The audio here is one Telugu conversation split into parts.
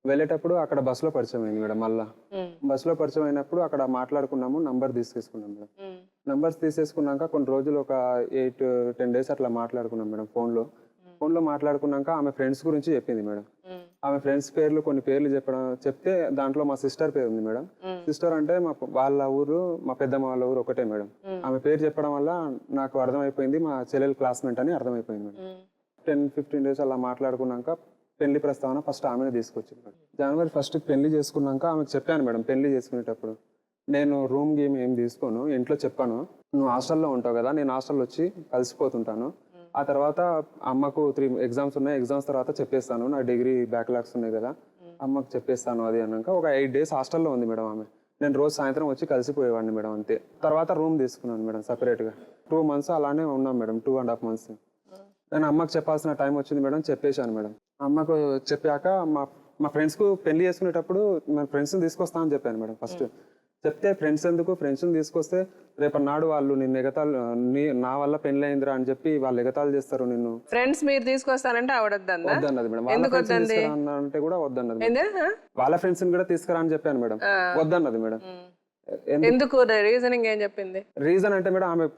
వెళ్ళేటప్పుడు అక్కడ బస్సులో పరిచయం అయింది మేడం. మళ్ళా ఉమ్, బస్సులో పరిచయం అయినప్పుడు అక్కడ మాట్లాడుకున్నాము, నంబర్ తీసేసుకున్నాం మేడం. ఉమ్, నంబర్స్ తీసేసుకున్నాక కొన్ని రోజులు ఒక 8-10 డేస్ అట్లా మాట్లాడుకున్నాం మేడం ఫోన్లో మాట్లాడుకున్నాక ఆమె ఫ్రెండ్స్ గురించి చెప్పింది మేడం. ఉమ్, ఆమె ఫ్రెండ్స్ కొన్ని పేర్లు చెప్తే దాంట్లో మా సిస్టర్ పేరు ఉంది మేడం. ఉమ్, సిస్టర్ అంటే వాళ్ళ ఊరు మా పెద్దమ్మ వాళ్ళ ఊరు ఒకటే మేడం. ఉమ్, ఆమె పేరు చెప్పడం వల్ల నాకు అర్థమైపోయింది మా చెల్లెలు క్లాస్మేట్ అని అర్థమైపోయింది మేడం. ఉమ్, 10-15 డేస్ అలా మాట్లాడుకున్నాక పెళ్లి ప్రస్తావన ఫస్ట్ ఆమెనే తీసుకొచ్చింది మేడం. జనవరి 1 పెళ్లి చేసుకున్నాక ఆమెకు చెప్పాను మేడం, పెళ్లి చేసుకునేటప్పుడు నేను రూమ్ గేమ్ ఏం తీసుకోను, ఇంట్లో చెప్పాను, నువ్వు హాస్టల్లో ఉంటావు కదా, నేను హాస్టల్లో వచ్చి కలిసిపోతుంటాను. ఆ తర్వాత అమ్మకు 3 ఎగ్జామ్స్ ఉన్నాయి, ఎగ్జామ్స్ తర్వాత చెప్పేస్తాను, నా డిగ్రీ బ్యాక్లాగ్స్ ఉన్నాయి కదా, అమ్మకు చెప్పేస్తాను అది అన్నాక ఒక 8 డేస్ హాస్టల్లో ఉంది మేడం ఆమె. నేను రోజు సాయంత్రం వచ్చి కలిసిపోయేవాడిని మేడం అంతే. తర్వాత రూమ్ తీసుకున్నాను మేడం సపరేట్గా. 2 months అలానే ఉన్నాం మేడం, 2.5 months. నేను అమ్మకు చెప్పాల్సిన టైం వచ్చింది మేడం, చెప్పేశాను మేడం. అమ్మకు చెప్పాక మా ఫ్రెండ్స్కు పెళ్లి చేసుకునేటప్పుడు మన ఫ్రెండ్స్ని తీసుకొస్తామని చెప్పాను మేడం ఫస్ట్. చెప్తే ఫ్రెండ్స్ ఎందుకు, ఫ్రెండ్స్ని తీసుకొస్తే రేపన్నాడు వాళ్ళు నిన్ను ఎగతాలు, నా వల్ల పెళ్లి అయిందిరా అని చెప్పి వాళ్ళు ఎగతాలు చేస్తారు నిన్ను. ఫ్రెండ్స్ మీరు తీసుకొస్తానంటే ఆవిడొద్దందా? వద్దన్నది మేడం. వాళ్ళ ఎందుకు ఫ్రెండ్స్ వద్దంది? తీసుకురా అంటే కూడా వద్దన్నది మేడం. ఏంది? ఆ? వాళ్ళ ఫ్రెండ్స్ కూడా తీసుకురా అని చెప్పాను మేడం, వద్దన్నది మేడం. ఎందుకు రీజనింగ్ ఏం చెప్పింది? రీజన్ అంటే మేడం ఆమె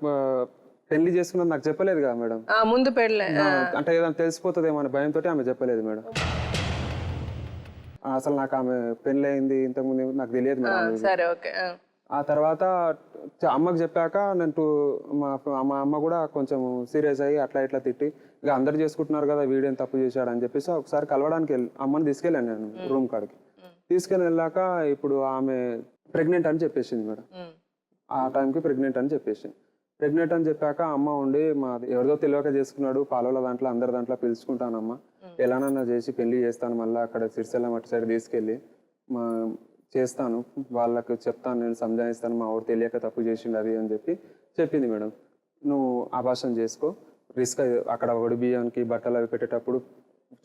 పెళ్లి చేసుకున్నది నాకు చెప్పలేదు కదా మేడం. ముందు పెళ్ళి అంటే ఏదైనా తెలిసిపోతుందేమో అనే భయంతో ఆమె చెప్పలేదు మేడం. అసలు నాకు ఆమె పెళ్లి అయింది ఇంతకుముందు నాకు తెలియదు మేడం. సరే, ఓకే. ఆ తర్వాత అమ్మకు చెప్పాక నేను మా అమ్మ కూడా కొంచెం సీరియస్ అయ్యి అట్లా ఇట్లా తిట్టి, ఇక అందరు చేసుకుంటున్నారు కదా వీడేం తప్పు చేశాడు అని చెప్పేసి ఒకసారి కలవడానికి అమ్మని తీసుకెళ్ళాను నేను రూమ్ కాడికి. తీసుకెళ్ళి వెళ్ళాక ఇప్పుడు ఆమె ప్రెగ్నెంట్ అని చెప్పేసింది మేడం. ఆ టైంకి ప్రెగ్నెంట్ అని చెప్పేసింది. ప్రెగ్నెంట్ అని చెప్పాక అమ్మ ఉండి ఎవరిదో తెలియక చేసుకున్నాడు, పాలల దాంట్లో అందరి దాంట్లో పిలుచుకుంటానమ్మా, ఎలానన్నా చేసి పెళ్లి చేస్తాను, మళ్ళీ అక్కడ సిరిసిల్ల అటు సైడ్ తీసుకెళ్ళి చేస్తాను, వాళ్ళకు చెప్తాను, నేను సంజాయిస్తాను, మా ఊరు తెలియక తప్పు చేసిండు అది అని చెప్పి చెప్పింది మేడం. నువ్వు అబార్షన్ చేసుకో, రిస్క్ అక్కడ ఒడి బియ్యానికి బట్టలు అవి పెట్టేటప్పుడు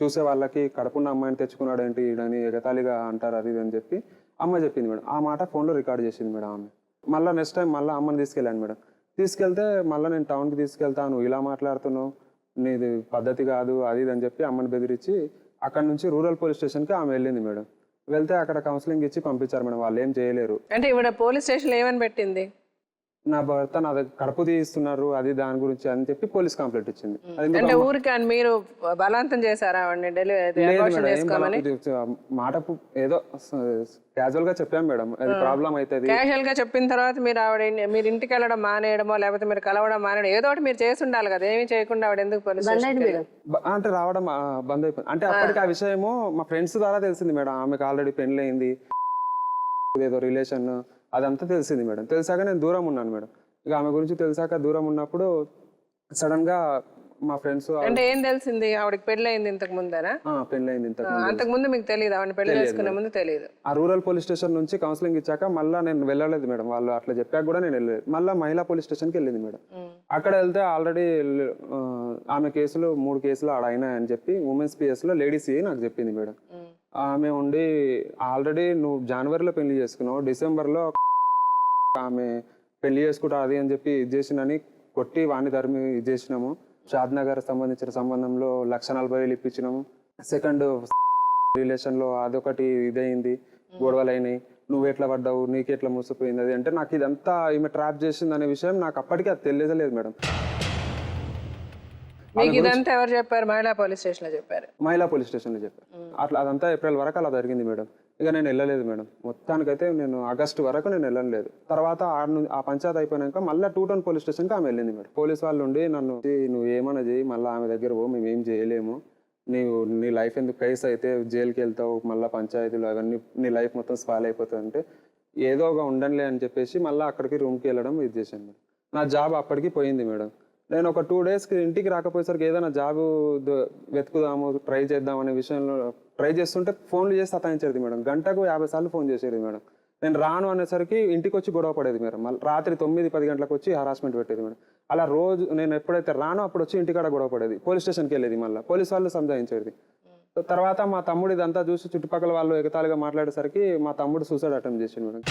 చూసే వాళ్ళకి కడుపున్న అమ్మాయిని తెచ్చుకున్నాడు ఏంటి ఈడని ఎగతాళిగా అంటారు అది ఇది అని చెప్పి అమ్మ చెప్పింది మేడం. ఆ మాట ఫోన్లో రికార్డ్ చేసింది మేడం ఆమె. మళ్ళీ నెక్స్ట్ టైం మళ్ళీ అమ్మని తీసుకెళ్ళాను మేడం. తీసుకెళ్తే మళ్ళీ నేను టౌన్కి తీసుకెళ్తాను, ఇలా మాట్లాడుతున్నావు, నీది పద్ధతి కాదు అది ఇది అని చెప్పి అమ్మని బెదిరించి అక్కడ నుంచి రూరల్ పోలీస్ స్టేషన్కి ఆమె వెళ్ళింది మేడం. వెళ్తే అక్కడ కౌన్సిలింగ్ ఇచ్చి పంపించారు మేడం, వాళ్ళు ఏం చేయలేరు. అంటే ఇవిడ పోలీస్ స్టేషన్లో ఏమని పెట్టింది? నా భర్త నా కడుపు తీస్తున్నారు అది దాని గురించి అని చెప్పి పోలీస్ కంప్లైంట్ ఇచ్చింది. అంటే ఊరికి మీరు బలవంతం చేశారా ఆవిడని అబార్షన్ చేసుకోమని? మాట ఏదో క్యాజువల్ గా చెప్పాం మేడం, అది ప్రాబ్లం అవుతుంది. క్యాజువల్ గా చెప్పిన తర్వాత మీరు ఇంటికి వెళ్ళడం మానేయడమో లేకపోతే మీరు కలవడం మానేయడం ఏదో ఒకటి మీరు చేసి ఉండాలి కదా, ఏమీ చేయకుండా ఆవిడ ఎందుకు పోలీస్ అంటే రావడం బంద్ అయిపోయింది. అంటే అప్పటికి ఆ విషయము మా ఫ్రెండ్స్ ద్వారా తెలిసింది మేడం, ఆమెకు ఆల్రెడీ పెళ్లి అయింది, ఏదో రిలేషన్ అదంతా తెలిసింది మేడం. తెలిసాక నేను దూరం ఉన్నాను మేడం. ఇక ఆమె గురించి తెలిసాక దూరం ఉన్నప్పుడు సడన్ గా మా ఫ్రెండ్స్. అంటే ఏం తెలిసింది? ఆవిడకి పెళ్లి అయింది ఇంతకు ముందరా? పెళ్లి అయింది అంతకు ముందు మీకు తెలియదు? ఆవిడ పెళ్లి చేసుకునే ముందు తెలియదు? ఆ రూరల్ పోలీస్ స్టేషన్ నుంచి కౌన్సిలింగ్ ఇచ్చాక మళ్ళీ నేను వెళ్ళలేదు మేడం, వాళ్ళు అట్లా చెప్పాక కూడా నేను వెళ్ళలేదు. మళ్ళీ మహిళా పోలీస్ స్టేషన్కి వెళ్ళింది మేడం. అక్కడ వెళ్తే ఆల్రెడీ ఆమె కేసులు 3 కేసులు ఆడ అయినాయని చెప్పి ఉమెన్స్ పిఎస్లో లేడీస్ నాకు చెప్పింది మేడం. ఆమె ఉండి ఆల్రెడీ నువ్వు జనవరిలో పెళ్లి చేసుకున్నావు, డిసెంబర్లో ఆమె పెళ్లి చేసుకుంటా అది అని చెప్పి ఇది చేసినని కొట్టి వాణి ధర్మి ఇది చేసినాము. షాద్నగర్ సంబంధించిన సంబంధంలో 1,40,000 ఇప్పించినాము. సెకండ్ రిలేషన్లో అదొకటి ఇదైంది, గొడవలు అయినాయి, నువ్వు ఎట్లా పడ్డావు, నీకెట్లా మూసిపోయింది అది అంటే నాకు ఇదంతా ఈమె ట్రాప్ చేసింది అనే విషయం నాకు అప్పటికీ అది తెలియలేదు మేడం. మీకు ఇదంతా ఎవరు చెప్పారు? మహిళా పోలీస్ స్టేషన్లో చెప్పారు? మహిళా పోలీస్ స్టేషన్లో చెప్పారు. అట్లా అదంతా ఏప్రిల్ వరకు అలా జరిగింది మేడం. ఇక నేను వెళ్ళలేదు మేడం, మొత్తానికైతే నేను ఆగస్టు వరకు నేను వెళ్ళలేదు. తర్వాత ఆ పంచాయతీ అయిపోయినాక మళ్ళీ 2 Town పోలీస్ స్టేషన్కి ఆమె వెళ్ళింది మేడం. పోలీస్ వాళ్ళు ఉండి నన్ను నువ్వు ఏమన్నా చేయి, మళ్ళీ ఆమె దగ్గర పో, మేము ఏం చేయలేము, నీ లైఫ్ ఎందుకు కేసు అయితే జైలుకి వెళ్తావు, మళ్ళీ పంచాయతీలు అవన్నీ నీ లైఫ్ మొత్తం స్పాయిల్ అయిపోతుంది అంటే ఏదో ఒక ఉండనులే అని చెప్పేసి మళ్ళీ అక్కడికి రూమ్కి వెళ్ళడం ఇది చేశాను మేడం. నా జాబ్ అప్పటికి పోయింది మేడం. నేను ఒక 2 డేస్కి ఇంటికి రాకపోయేసరికి ఏదైనా జాబు వెతుకుదాము, ట్రై చేద్దాం అనే విషయంలో ట్రై చేస్తుంటే ఫోన్లు చేసి సతాయించేది మేడం. గంటకు 50 సార్లు ఫోన్ చేసేది మేడం. నేను రాను అనేసరికి ఇంటికి వచ్చి గొడవ పడేది మేడం. మళ్ళీ రాత్రి 9-10 గంటలకు వచ్చి హరాస్మెంట్ పెట్టేది మేడం. అలా రోజు నేను ఎప్పుడైతే రానో అప్పుడు వచ్చి ఇంటికాడ గొడవ పడేది, పోలీస్ స్టేషన్కి వెళ్ళేది, మళ్ళీ పోలీస్ వాళ్ళు సంజాయించేది. తర్వాత మా తమ్ముడు ఇదంతా చూసి చుట్టుపక్కల వాళ్ళు ఎగతాళిగా మాట్లాడేసరికి మా తమ్ముడు సూసైడ్ అటెంప్ట్ చేసిండు మేడం.